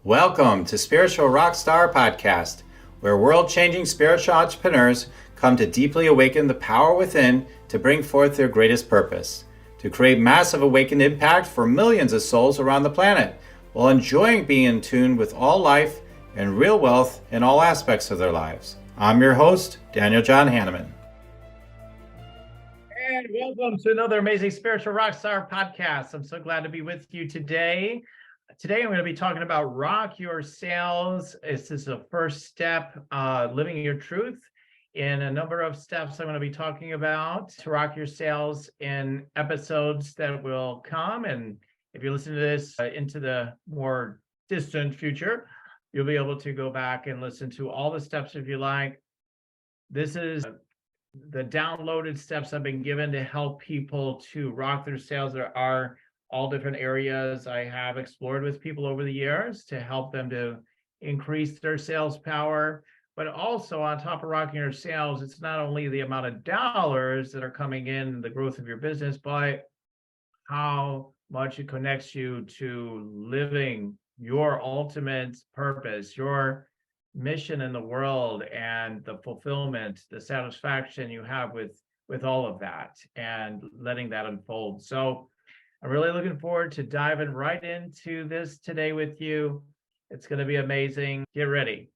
Welcome to Spiritual Rockstar Podcast, where world-changing spiritual entrepreneurs come to deeply awaken the power within to bring forth their greatest purpose, to create massive awakened impact for millions of souls around the planet, while enjoying being in tune with all life and real wealth in all aspects of their lives. I'm your host, Daniel John Hanneman. And welcome to another amazing Spiritual Rockstar Podcast. I'm so glad to be with you today. Today, I'm going to be talking about rock your sales. This is the first step, living your truth. In a number of steps I'm going to be talking about to rock your sales in episodes that will come. And if you listen to this into the more distant future, you'll be able to go back and listen to all the steps if you like. This is the downloaded steps I've been given to help people to rock their sales. There are all different areas I have explored with people over the years to help them to increase their sales power. But also on top of rocking your sales, it's not only the amount of dollars that are coming in, the growth of your business, but how much it connects you to living your ultimate purpose, your mission in the world, and the fulfillment, the satisfaction you have with all of that and letting that unfold. So I'm really looking forward to diving right into this today with you. It's going to be amazing. Get ready.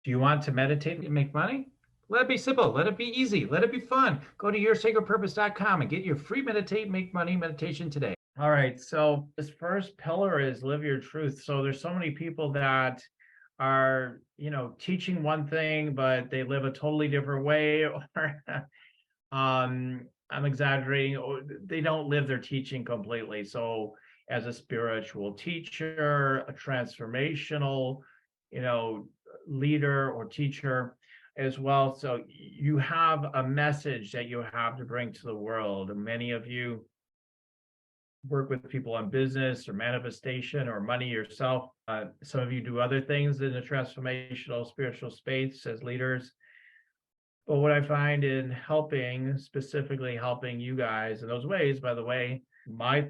Do you want to meditate and make money? Let it be simple. Let it be easy. Let it be fun. Go to yoursacredpurpose.com and get your free Meditate and Make Money meditation today. All right. So this first pillar is live your truth. So there's so many people that are, teaching one thing, but they live a totally different way, or I'm exaggerating, or they don't live their teaching completely. So as a spiritual teacher, a transformational, leader or teacher as well. So you have a message that you have to bring to the world. And many of you work with people on business or manifestation or money yourself. Some of you do other things in the transformational spiritual space as leaders. But what I find in specifically helping you guys in those ways, by the way, my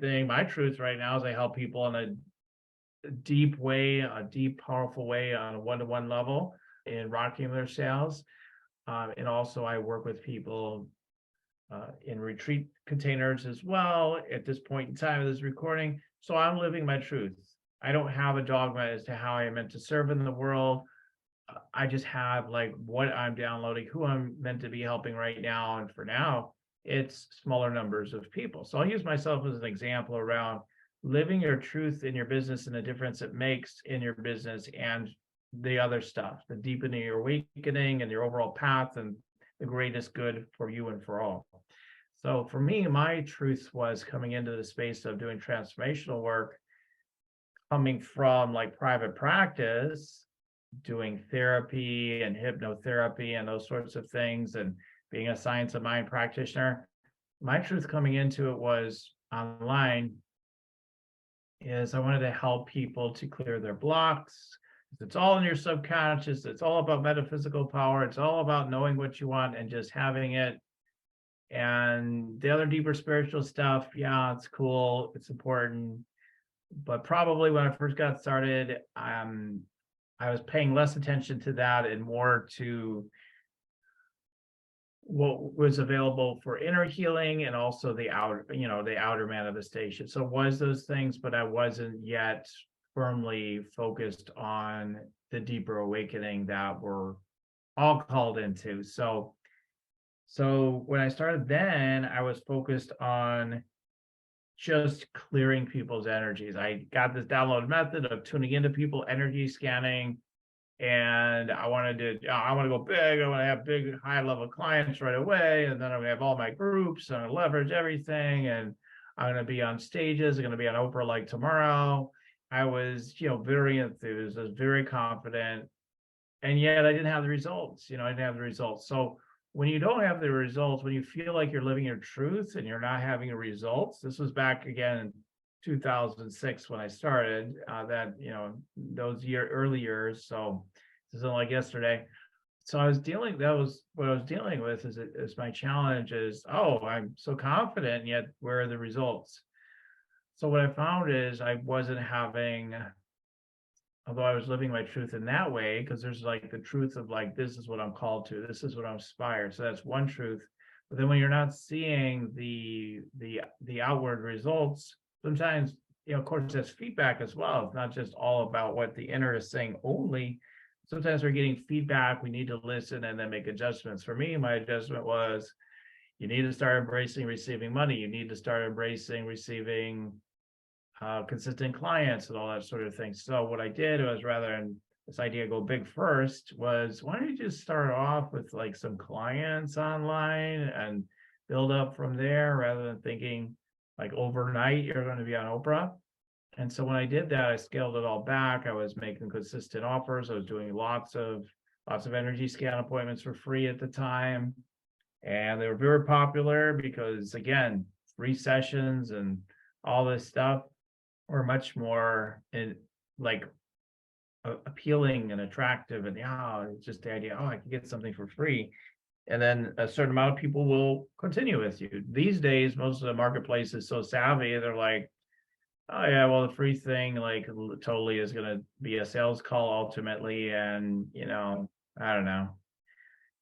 truth right now is I help people in a deep way, a deep, powerful way on a one-to-one level in rocking their sales. And also I work with people in retreat containers as well at this point in time of this recording. So I'm living my truth. I don't have a dogma as to how I am meant to serve in the world. I just have what I'm downloading, who I'm meant to be helping right now. And for now, it's smaller numbers of people. So I'll use myself as an example around living your truth in your business and the difference it makes in your business and the other stuff, the deepening your awakening and your overall path and the greatest good for you and for all. So for me, my truth was coming into the space of doing transformational work, coming from private practice, doing therapy and hypnotherapy and those sorts of things, and being a science of mind practitioner. My truth coming into it was online is I wanted to help people to clear their blocks. It's all in your subconscious. It's all about metaphysical power. It's all about knowing what you want and just having it. And the other deeper spiritual stuff, yeah, it's cool. It's important. But probably when I first got started, I was paying less attention to that and more to what was available for inner healing and also the outer manifestation. So it was those things, but I wasn't yet firmly focused on the deeper awakening that we're all called into. So when I started then, I was focused on just clearing people's energies. I got this download method of tuning into people, energy scanning, and I want to go big. I want to have big, high level clients right away. And then I'm going to have all my groups and I leverage everything. And I'm going to be on stages. I'm going to be on Oprah like tomorrow. I was, very enthused. I was very confident. And yet I didn't have the results. I didn't have the results. So when you don't have the results, when you feel like you're living your truth and you're not having the results, this was back again in 2006 when I started, those early years. So this isn't like yesterday. So that was what I was dealing with is my challenge is, I'm so confident, yet where are the results? So what I found is I wasn't having although I was living my truth in that way, because there's like the truth of like, this is what I'm called to, this is what I'm inspired. So that's one truth. But then when you're not seeing the outward results, sometimes, of course, that's feedback as well. It's not just all about what the inner is saying only. Sometimes we're getting feedback, we need to listen and then make adjustments. For me, my adjustment was, you need to start embracing receiving money. You need to start embracing receiving consistent clients and all that sort of thing. So what I did was, rather than this idea go big first, was why don't you just start off with like some clients online and build up from there, rather than thinking like overnight you're going to be on Oprah. And so when I did that, I scaled it all back. I was making consistent offers. I was doing lots of energy scan appointments for free at the time. And they were very popular because, again, free sessions and all this stuff were much more like appealing and attractive. And it's just the idea, I can get something for free. And then a certain amount of people will continue with you. These days, most of the marketplace is so savvy, they're like, oh yeah, well, the free thing like totally is going to be a sales call ultimately. And, I don't know,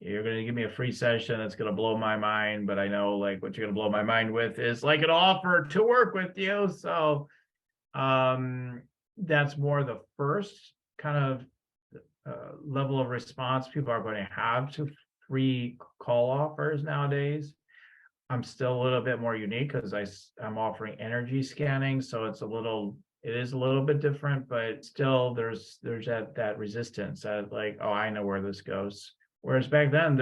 you're going to give me a free session that's going to blow my mind, but I know like what you're going to blow my mind with is like an offer to work with you. So that's more the first kind of level of response people are going to have to free call offers nowadays. I'm still a little bit more unique because I'm offering energy scanning, so it is a little bit different, but still there's that resistance that like, I know where this goes. Whereas back then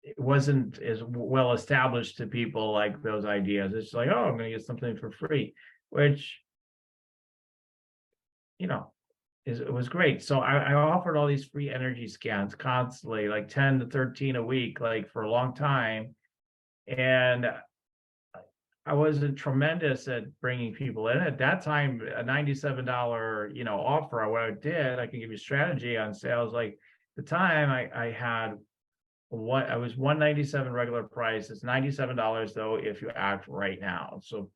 it wasn't as well established to people, like those ideas. It's like, I'm going to get something for free, which it was great. So I offered all these free energy scans constantly, like 10 to 13 a week, like for a long time. And I wasn't tremendous at bringing people in. At that time, a $97, offer, what I did, I can give you strategy on sales. Like the time I had I was $197 regular price. It's $97 though, if you act right now. So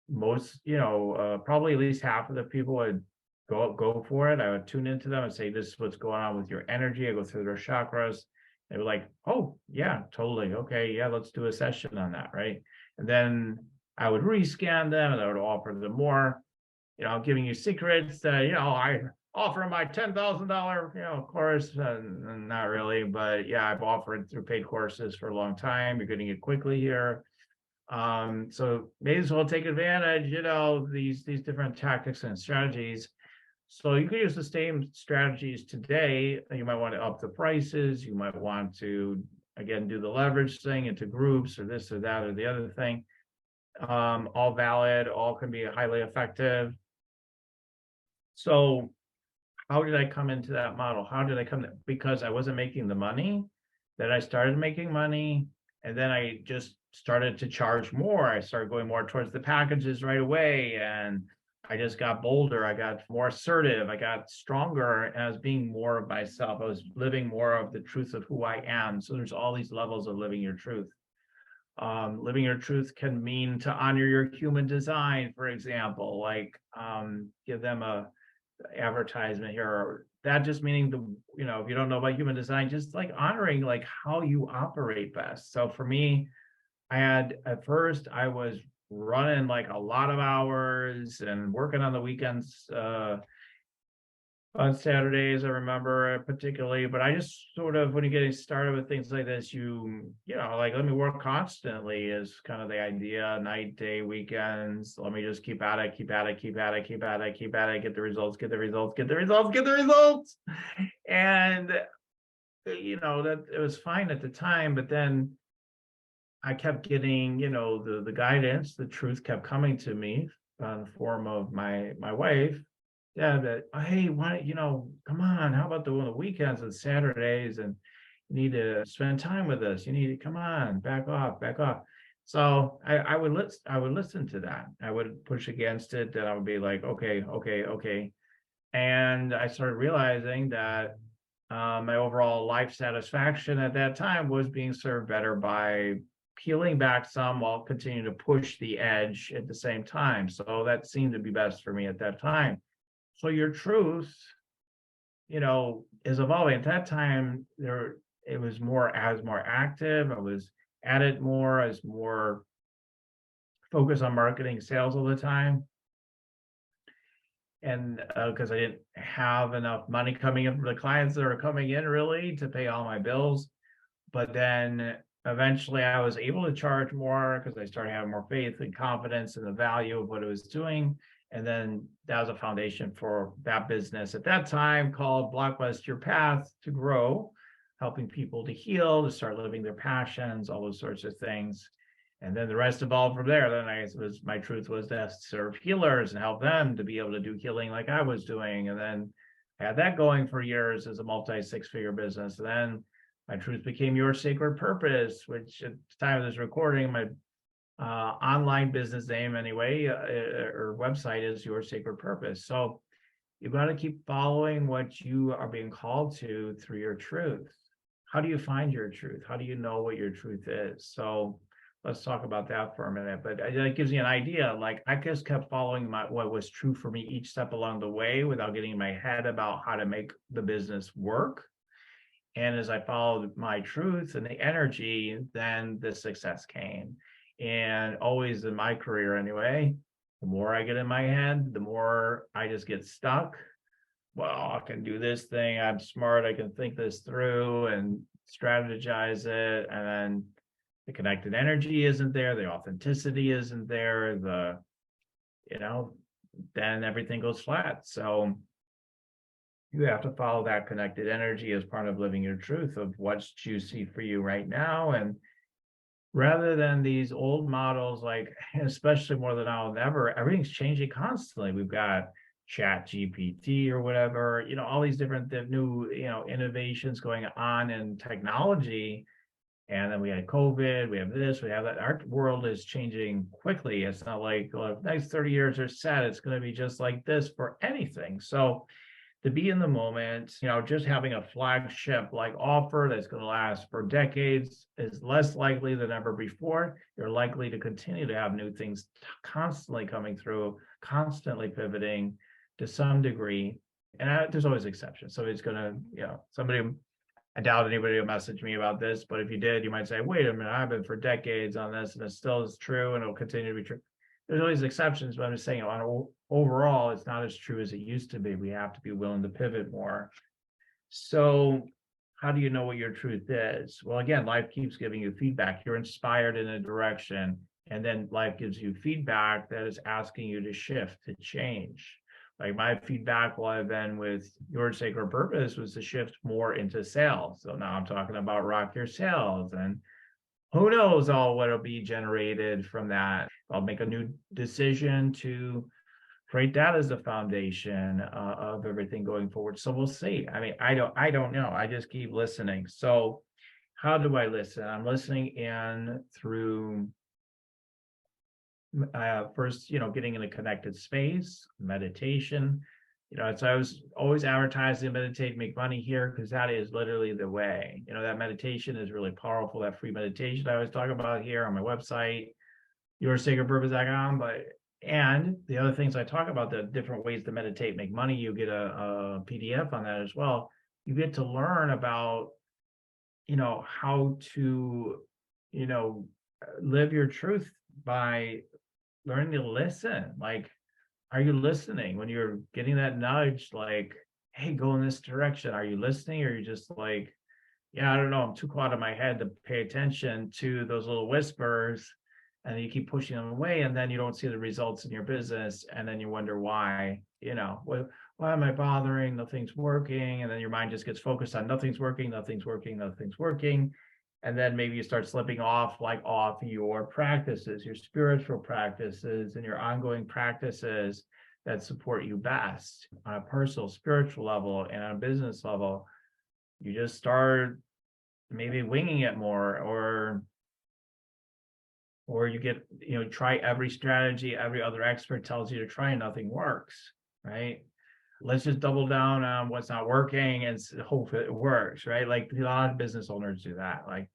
most, probably at least half of the people would go for it. I would tune into them and say, this is what's going on with your energy. I go through their chakras. They were like, oh yeah, totally. Okay. Yeah. Let's do a session on that. Right. And then I would rescan them and I would offer them more, giving you secrets that, I offer my $10,000, course, and not really, but yeah, I've offered through paid courses for a long time. You're getting it quickly here. So may as well take advantage, these different tactics and strategies. So you can use the same strategies today. You might want to up the prices. You might want to, again, do the leverage thing into groups or this or that or the other thing. All valid, all can be highly effective. So how did I come into that model? How did I come to, because I wasn't making the money, then I started making money. And then I just started to charge more. I started going more towards the packages right away. And I just got bolder. I got more assertive. I got stronger. And I was being more of myself. I was living more of the truth of who I am. So there's all these levels of living your truth. Living your truth can mean to honor your human design, for example, like give them a advertisement here, or that just meaning if you don't know about human design, just like honoring like how you operate best. So for me, at first I was running like a lot of hours and working on the weekends, on Saturdays, I remember particularly, but I just sort of, when you're getting started with things like this, like, let me work constantly is kind of the idea, night, day, weekends. Let me just keep at it, get the results. And, that it was fine at the time, but then I kept getting, the guidance, the truth kept coming to me in the form of my wife. Yeah, that, hey, why, come on, how about the weekends and Saturdays, and you need to spend time with us. You need to, come on, back off. So I would listen to that. I would push against it. Then I would be like, okay. And I started realizing that my overall life satisfaction at that time was being served better by peeling back some while continuing to push the edge at the same time. So that seemed to be best for me at that time. So your truth, is evolving. At that time, it was more, I was more active. I was at it more. I was more focused on marketing, sales all the time. And because I didn't have enough money coming in from the clients that are coming in really to pay all my bills. But then eventually I was able to charge more because I started having more faith and confidence in the value of what I was doing. And then that was a foundation for that business at that time called Blockbuster Your Path to Grow, helping people to heal, to start living their passions, all those sorts of things. And then the rest evolved from there. Then my truth was to serve healers and help them to be able to do healing like I was doing. And then I had that going for years as a multi-six-figure business. And then my truth became Your Sacred Purpose, which at the time of this recording, my online business name anyway, or website is Your Sacred Purpose. So you've got to keep following what you are being called to through your truth. How do you find your truth? How do you know what your truth is? So let's talk about that for a minute. But that gives you an idea. Like I just kept following what was true for me each step along the way without getting in my head about how to make the business work. And as I followed my truth and the energy, then the success came. And always in my career anyway, the more I get in my head, the more I just get stuck. Well, I can do this thing. I'm smart. I can think this through and strategize it. And then the connected energy isn't there. The authenticity isn't there. Then everything goes flat. So you have to follow that connected energy as part of living your truth of what's juicy for you right now. And rather than these old models, like especially more than now than ever, everything's changing constantly. We've got Chat GPT or whatever, all these different new, innovations going on in technology. And then we had COVID, we have this, we have that. Our world is changing quickly. It's not like, well, the next 30 years are set. It's going to be just like this for anything. So to be in the moment, just having a flagship like offer that's going to last for decades is less likely than ever before. You're likely to continue to have new things constantly coming through, constantly pivoting to some degree. And there's always exceptions. So it's going to, I doubt anybody will message me about this, but if you did, you might say, wait a minute, I've been for decades on this and it still is true and it'll continue to be true. There's always exceptions, but I'm just saying overall, it's not as true as it used to be. We have to be willing to pivot more. So how do you know what your truth is? Well, again, life keeps giving you feedback. You're inspired in a direction, and then life gives you feedback that is asking you to shift, to change. Like my feedback while I've been with Your Sacred Purpose was to shift more into sales. So now I'm talking about rock your sales, and who knows all what'll be generated from that. I'll make a new decision to create that as the foundation of everything going forward. So we'll see. I mean, I don't know. I just keep listening. So how do I listen? I'm listening in through first, getting in a connected space, meditation. So I was always advertising meditate, make money here, because that is literally the way. That meditation is really powerful. That free meditation I always talk about here on my website, yoursacredpurpose.com. And the other things I talk about, the different ways to meditate, make money, you get a PDF on that as well. You get to learn about, how to, live your truth by learning to listen. Like, are you listening when you're getting that nudge, like, hey, go in this direction? Are you listening? Or are you just like, yeah, I don't know, I'm too quiet in my head to pay attention to those little whispers, and you keep pushing them away, and then you don't see the results in your business, and then you wonder why, why am I bothering? Nothing's working. And then your mind just gets focused on nothing's working, nothing's working, nothing's working. And then maybe you start slipping off your practices, your spiritual practices, and your ongoing practices that support you best on a personal, spiritual level and on a business level. You just start maybe winging it more, or you get, try every strategy every other expert tells you to try and nothing works, right? Let's just double down on what's not working and hope it works, right? Like a lot of business owners do that. Like,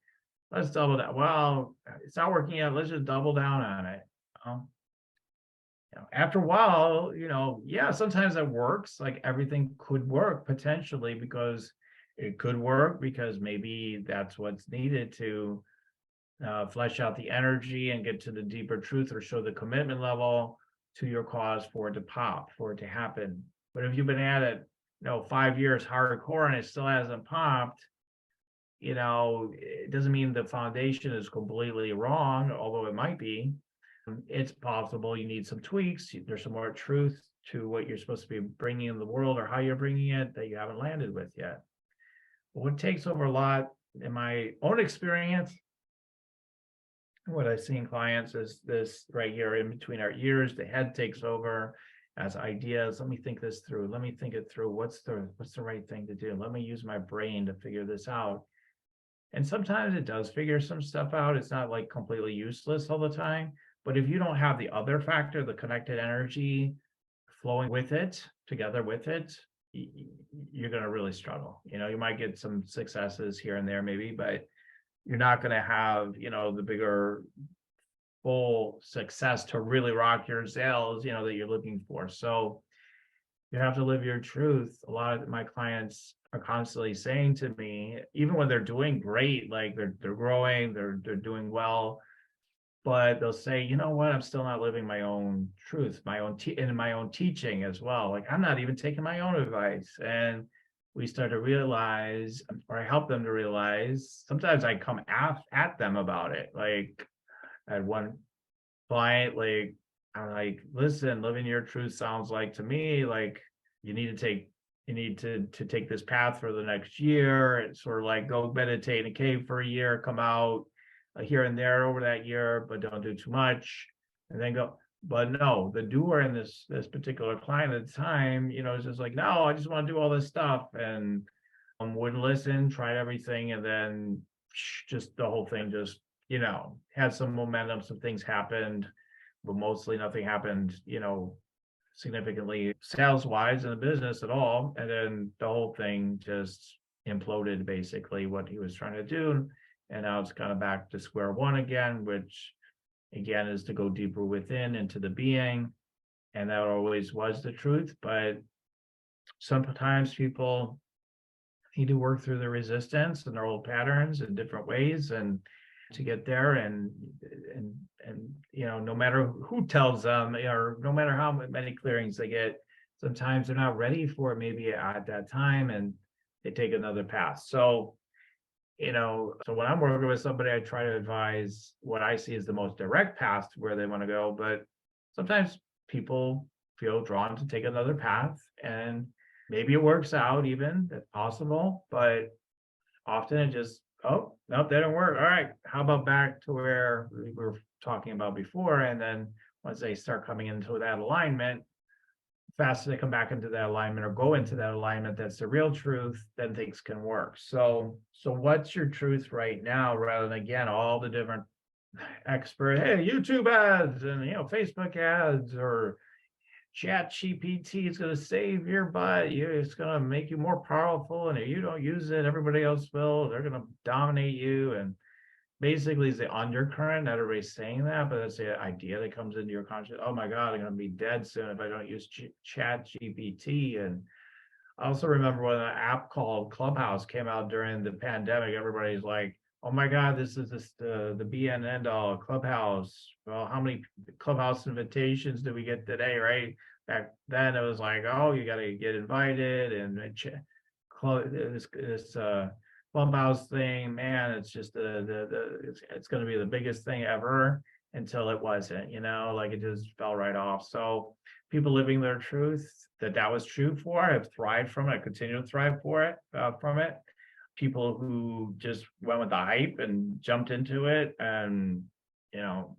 let's double down. Well, it's not working yet. Let's just double down on it. After a while, yeah, sometimes it works. Like everything could work potentially because it could work because maybe that's what's needed to flesh out the energy and get to the deeper truth or show the commitment level to your cause for it to pop, for it to happen. But if you've been at it, 5 years hardcore and it still hasn't popped, it doesn't mean the foundation is completely wrong, although it might be. It's possible you need some tweaks. There's some more truth to what you're supposed to be bringing in the world or how you're bringing it that you haven't landed with yet. But what takes over a lot in my own experience, what I see in clients is this right here in between our ears, the head takes over as ideas. Let me think this through. Let me think it through. What's the right thing to do? Let me use my brain to figure this out. And sometimes it does figure some stuff out. It's not like completely useless all the time. But if you don't have the other factor, the connected energy flowing with it, together with it, you're going to really struggle. You might get some successes here and there maybe, but you're not going to have, the bigger full success to really rock your sales, that you're looking for. So you have to live your truth. A lot of my clients are constantly saying to me, even when they're doing great, like they're growing, they're doing well, but they'll say, you know what, I'm still not living my own truth, my own in my own teaching as well. Like I'm not even taking my own advice. And we start to realize, or I help them to realize, sometimes I come at them about it. Like I had one client, like I'm like, listen, living your truth sounds like to me like you need to take this path for the next year. It's sort of like go meditate in a cave for a year, come out here and there over that year, but don't do too much, and then go. But no, the doer in this particular client at the time, is just like, no, I just want to do all this stuff, and wouldn't listen, tried everything, and then just the whole thing just had some momentum, some things happened, but mostly nothing happened, significantly sales wise in the business at all. And then the whole thing just imploded, basically what he was trying to do. And now it's kind of back to square one again, which again is to go deeper within into the being. And that always was the truth. But sometimes people need to work through the resistance and their old patterns in different ways and to get there. And no matter who tells them, or no matter how many clearings they get, sometimes they're not ready for it maybe at that time, and they take another path. So so when I'm working with somebody, I try to advise what I see as the most direct path to where they want to go. But sometimes people feel drawn to take another path, and maybe it works out, even that's possible. But often it just, oh, nope, that didn't work. All right, how about back to where we were talking about before? And then once they start coming into that alignment, faster they come back into that alignment or go into that alignment, that's the real truth, then things can work. So what's your truth right now, rather than, again, all the different expert, hey, YouTube ads and Facebook ads or Chat GPT is going to save your butt. It's going to make you more powerful, and if you don't use it, everybody else will. They're going to dominate you. And basically, it's the undercurrent. Not everybody's saying that, but that's the idea that comes into your conscious. Oh my God, I'm going to be dead soon if I don't use Chat GPT. And I also remember when an app called Clubhouse came out during the pandemic. Everybody's like, oh my God, this is the be and end all Clubhouse. Well, how many Clubhouse invitations do we get today, right? Back then it was like, oh, you got to get invited, and this Clubhouse thing, man, it's just it's going to be the biggest thing ever, until it wasn't, like it just fell right off. So people living their truth, that was true for, have thrived from it, continue to thrive from it. People who just went with the hype and jumped into it and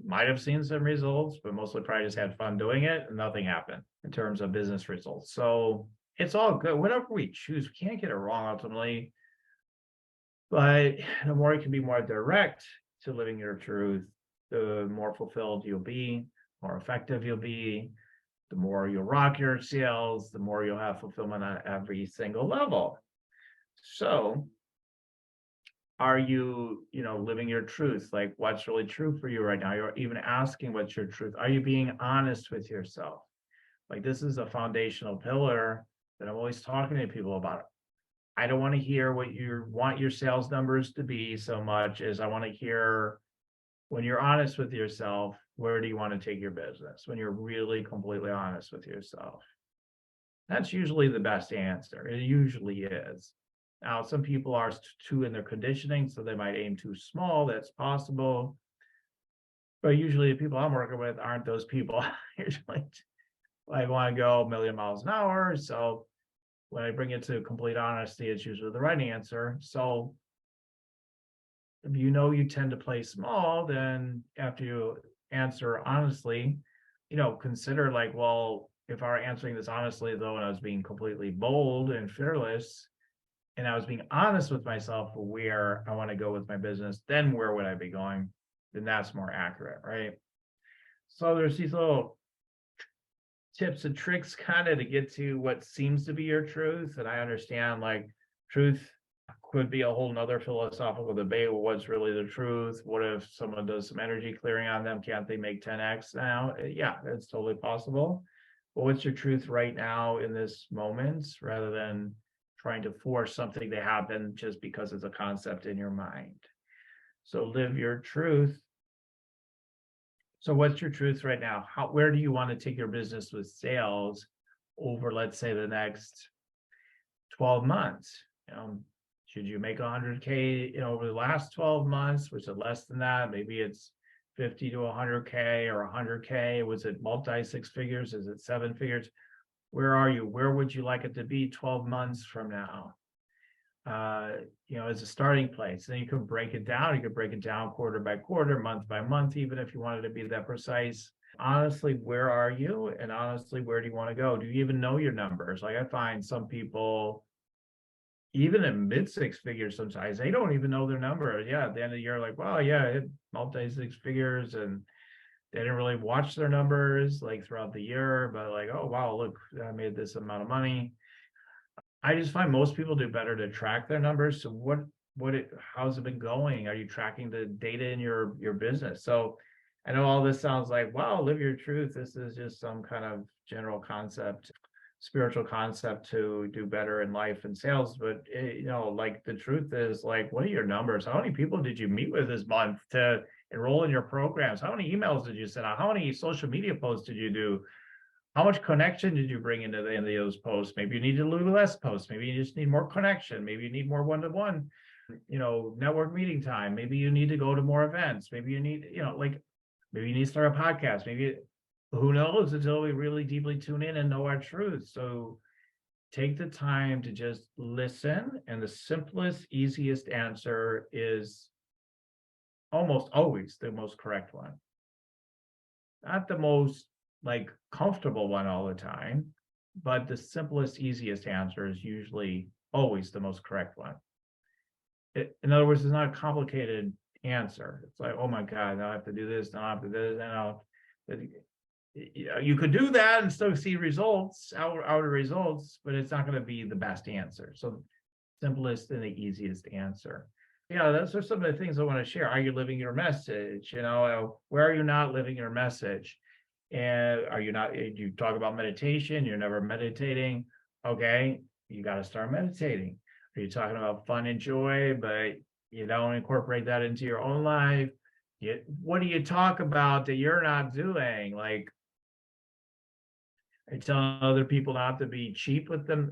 might have seen some results, but mostly probably just had fun doing it, and nothing happened in terms of business results. So it's all good, whatever we choose. We can't get it wrong ultimately, but the more you can be more direct to living your truth, the more fulfilled you'll be, more effective you'll be, the more you'll rock your sales, the more you'll have fulfillment on every single level. So Are you, living your truth? Like what's really true for you right now? You're even asking what's your truth. Are you being honest with yourself? Like this is a foundational pillar that I'm always talking to people about. I don't want to hear what you want your sales numbers to be so much as I want to hear when you're honest with yourself, where do you want to take your business? When you're really completely honest with yourself. That's usually the best answer. It usually is. Now, some people are too in their conditioning, so they might aim too small. That's possible. But usually the people I'm working with aren't those people. Usually I want to go a million miles an hour. So when I bring it to complete honesty, it's usually the right answer. So if you tend to play small, then after you answer honestly, consider like, well, if I were answering this honestly, though, and I was being completely bold and fearless, and I was being honest with myself for where I want to go with my business, then where would I be going? Then that's more accurate, right? So there's these little tips and tricks kind of to get to what seems to be your truth. And I understand like truth could be a whole nother philosophical debate. Well, what's really the truth? What if someone does some energy clearing on them? Can't they make 10x now? Yeah, it's totally possible. But what's your truth right now in this moment rather than trying to force something to happen just because it's a concept in your mind? So live your truth. So what's your truth right now? Where do you want to take your business with sales over, let's say, the next 12 months? Should you make 100K, over the last 12 months? Was it less than that? Maybe it's 50 to 100K or 100K. Was it multi six figures? Is it seven figures? Where are you? Where would you like it to be 12 months from now? As a starting place. Then you can break it down. You could break it down quarter by quarter, month by month, even if you wanted to be that precise. Honestly, where are you? And honestly, where do you want to go? Do you even know your numbers? Like I find some people, even in mid six figures, sometimes they don't even know their number. Yeah, at the end of the year, like, well, yeah, I hit multi six figures, and they didn't really watch their numbers like throughout the year, but like, oh wow, look, I made this amount of money. I just find most people do better to track their numbers. So how's it been going? Are you tracking the data in your business? So I know all this sounds like, wow, live your truth. This is just some kind of general concept, spiritual concept to do better in life and sales. But like the truth is like, what are your numbers? How many people did you meet with this month to enroll in your programs? How many emails did you send out? How many social media posts did you do? How much connection did you bring into the end of those posts? Maybe you need to do less posts. Maybe you just need more connection. Maybe you need more one-to-one, network meeting time. Maybe you need to go to more events. Maybe you need, maybe you need to start a podcast. Maybe who knows until we really deeply tune in and know our truth. So take the time to just listen. And the simplest, easiest answer is almost always the most correct one. Not the most like comfortable one all the time, but the simplest, easiest answer is usually always the most correct one. In other words, it's not a complicated answer. It's like, oh my God, now I have to do this, now I have to do this, you could do that and still see results, outer results, but it's not going to be the best answer. So simplest and the easiest answer. Yeah, those are some of the things I want to share. Are you living your message? Where are you not living your message? And are you not, you talk about meditation, you're never meditating. Okay, you got to start meditating. Are you talking about fun and joy, but you don't incorporate that into your own life? What do you talk about that you're not doing? Like, I tell other people not to be cheap with them,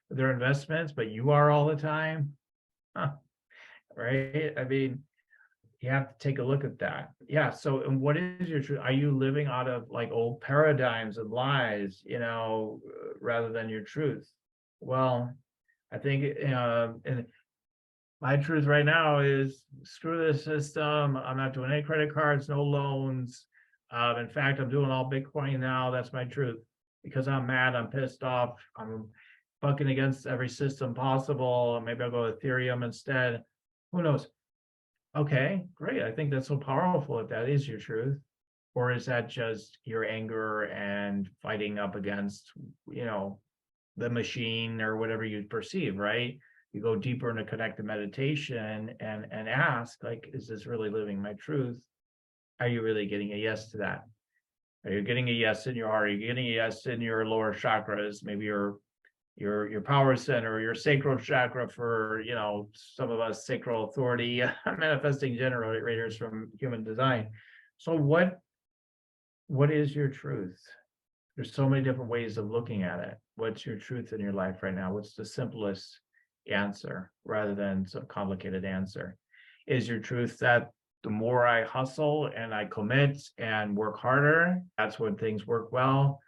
with their investments, but you are all the time. Huh, right? I mean, you have to take a look at that. Yeah. So, and what is your truth? Are you living out of like old paradigms and lies, rather than your truth? Well, I think, and my truth right now is screw this system. I'm not doing any credit cards, no loans. In fact, I'm doing all Bitcoin now. That's my truth because I'm mad. I'm pissed off. I'm bucking against every system possible. Maybe I'll go Ethereum instead. Who knows? Okay, great. I think that's so powerful if that is your truth. Or is that just your anger and fighting up against, the machine or whatever you perceive, right? you go deeper into connected meditation and ask, like, is this really living my truth? Are you really getting a yes to that? Are you getting a yes in your heart? Are you getting a yes in your lower chakras? Maybe your power center, your sacral chakra for, some of us sacral authority manifesting generators from human design. So what is your truth? There's so many different ways of looking at it. What's your truth in your life right now? What's the simplest answer rather than some complicated answer? Is your truth that the more I hustle and I commit and work harder, that's when things work well?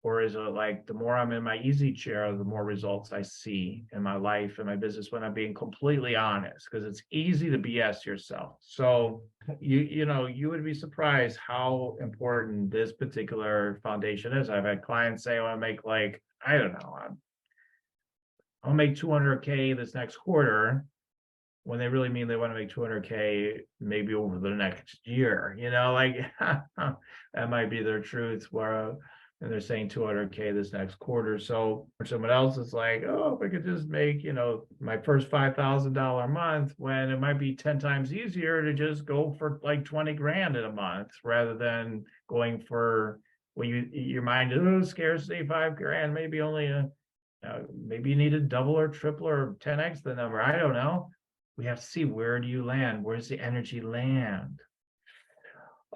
Or is it like the more I'm in my easy chair, the more results I see in my life and my business when I'm being completely honest? Because it's easy to BS yourself. So you would be surprised how important this particular foundation is. I've had clients say, I want to make I don't know, I'll make 200K this next quarter, when they really mean they want to make 200K maybe over the next year, that might be their truth, and they're saying 200K this next quarter. So for someone else, it's like, oh, if I could just make, my first $5,000 a month, when it might be 10 times easier to just go for like 20 grand in a month rather than going for your mind is scarcity, 5 grand, maybe only maybe you need to double or triple or 10x the number. I don't know. We have to see, where do you land? Where's the energy land?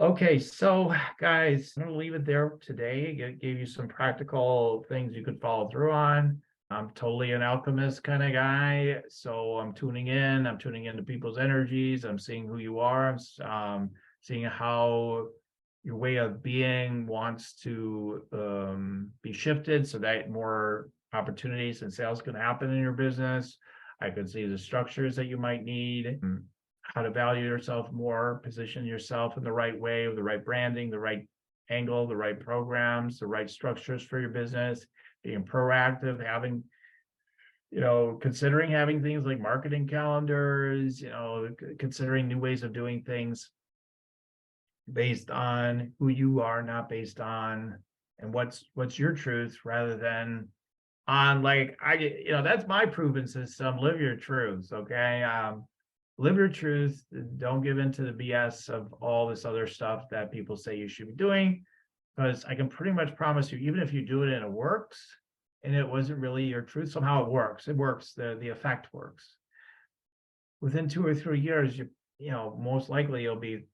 Okay, so guys, I'm going to leave it there today. Gave you some practical things you could follow through on. I'm totally an alchemist kind of guy, so I'm tuning into people's energies. I'm seeing who you are. I'm seeing how your way of being wants to be shifted so that more opportunities and sales can happen in your business. I could see the structures that you might need, how to value yourself more, position yourself in the right way, with the right branding, the right angle, the right programs, the right structures for your business, being proactive, considering having things like marketing calendars, considering new ways of doing things based on who you are, not based on and what's your truth, rather than on that's my proven system. Live your truth. Okay. Live your truth. Don't give in to the BS of all this other stuff that people say you should be doing, because I can pretty much promise you, even if you do it and it works and it wasn't really your truth, somehow it works. The effect works. Within 2 or 3 years, most likely you'll be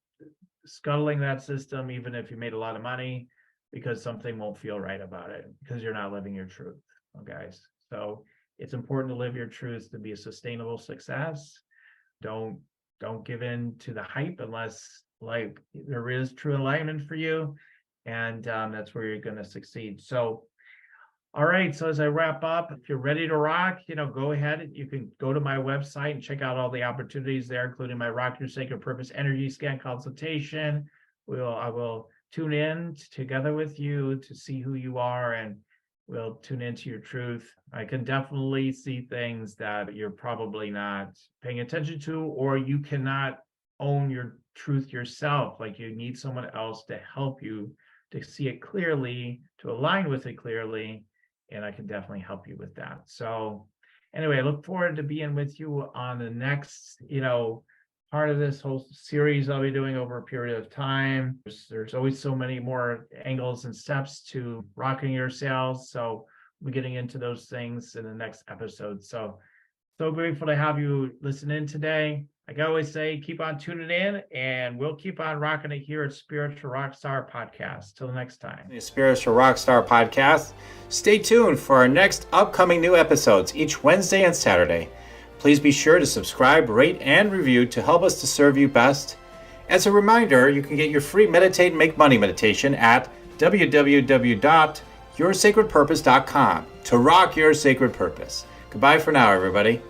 scuttling that system, even if you made a lot of money, because something won't feel right about it, because you're not living your truth. Guys, so it's important to live your truth to be a sustainable success. Don't give in to the hype unless there is true alignment for you, and that's where you're going to succeed. So all right, so as I wrap up, if you're ready to rock, go ahead. You can go to my website and check out all the opportunities there, including my Rock Your Sacred Purpose energy scan consultation. I will tune in together with you to see who you are, and we'll tune into your truth. I can definitely see things that you're probably not paying attention to, or you cannot own your truth yourself. Like, you need someone else to help you to see it clearly, to align with it clearly, and I can definitely help you with that. So anyway, I look forward to being with you on the next, part of this whole series I'll be doing over a period of time. There's always so many more angles and steps to rocking your sales. So we're getting into those things in the next episode. So grateful to have you listen in today. Like I always say, keep on tuning in, and we'll keep on rocking it here at Spiritual Rockstar Podcast. Till next time. The Spiritual Rockstar Podcast. Stay tuned for our next upcoming new episodes each Wednesday and Saturday. Please be sure to subscribe, rate, and review to help us to serve you best. As a reminder, you can get your free Meditate and Make Money meditation at www.yoursacredpurpose.com to rock your sacred purpose. Goodbye for now, everybody.